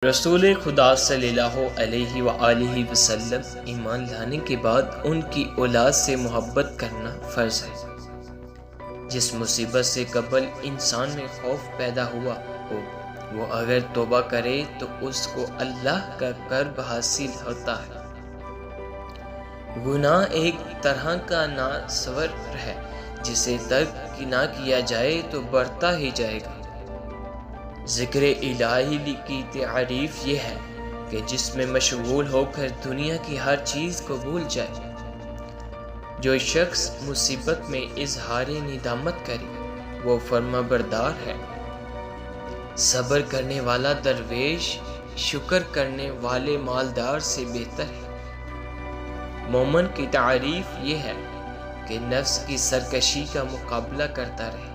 رسول خدا صلی اللہ علیہ وآلہ وسلم ایمان لانے کے بعد ان کی اولاد سے محبت کرنا فرض ہے۔ جس مصیبت سے قبل انسان میں خوف پیدا ہوا ہو، وہ اگر توبہ کرے تو اس کو اللہ کا قرب حاصل ہوتا ہے۔ گناہ ایک طرح کا ناسور ہے جسے ترک نہ کیا جائے تو بڑھتا ہی جائے گا۔ ذکر الہی کی تعریف یہ ہے کہ جس میں مشغول ہو کر دنیا کی ہر چیز کو بھول جائے۔ جو شخص مصیبت میں اظہار ندامت کرے وہ فرما بردار ہے۔ صبر کرنے والا درویش شکر کرنے والے مالدار سے بہتر ہے۔ مومن کی تعریف یہ ہے کہ نفس کی سرکشی کا مقابلہ کرتا رہے،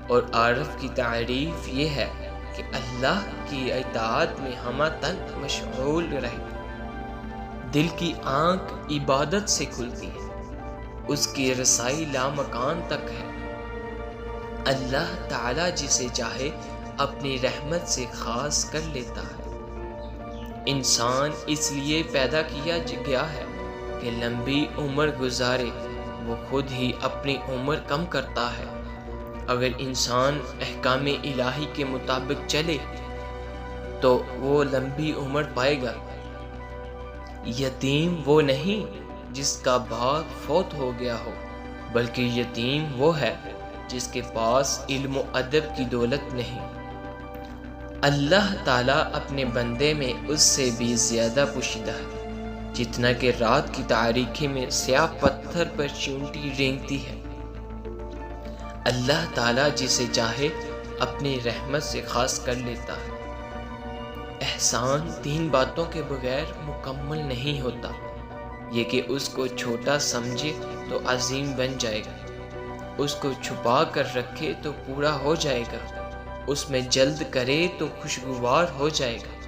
اور عارف کی تعریف یہ ہے کہ اللہ کی اطاعت میں ہمہ تن مشغول رہے۔ دل کی آنکھ عبادت سے کھلتی ہے، اس کی رسائی لامکان تک ہے۔ اللہ تعالی جسے چاہے اپنی رحمت سے خاص کر لیتا ہے۔ انسان اس لیے پیدا کیا گیا ہے کہ لمبی عمر گزارے، وہ خود ہی اپنی عمر کم کرتا ہے۔ اگر انسان احکام الہی کے مطابق چلے تو وہ لمبی عمر پائے گا۔ یتیم وہ نہیں جس کا باپ فوت ہو گیا ہو، بلکہ یتیم وہ ہے جس کے پاس علم و ادب کی دولت نہیں۔ اللہ تعالیٰ اپنے بندے میں اس سے بھی زیادہ پوشیدہ ہے، جتنا کہ رات کی تاریکی میں سیاہ پتھر پر چیونٹی رینگتی ہے۔ اللہ تعالیٰ جسے چاہے اپنی رحمت سے خاص کر لیتا ہے۔ احسان تین باتوں کے بغیر مکمل نہیں ہوتا، یہ کہ اس کو چھوٹا سمجھے تو عظیم بن جائے گا، اس کو چھپا کر رکھے تو پورا ہو جائے گا، اس میں جلد کرے تو خوشگوار ہو جائے گا۔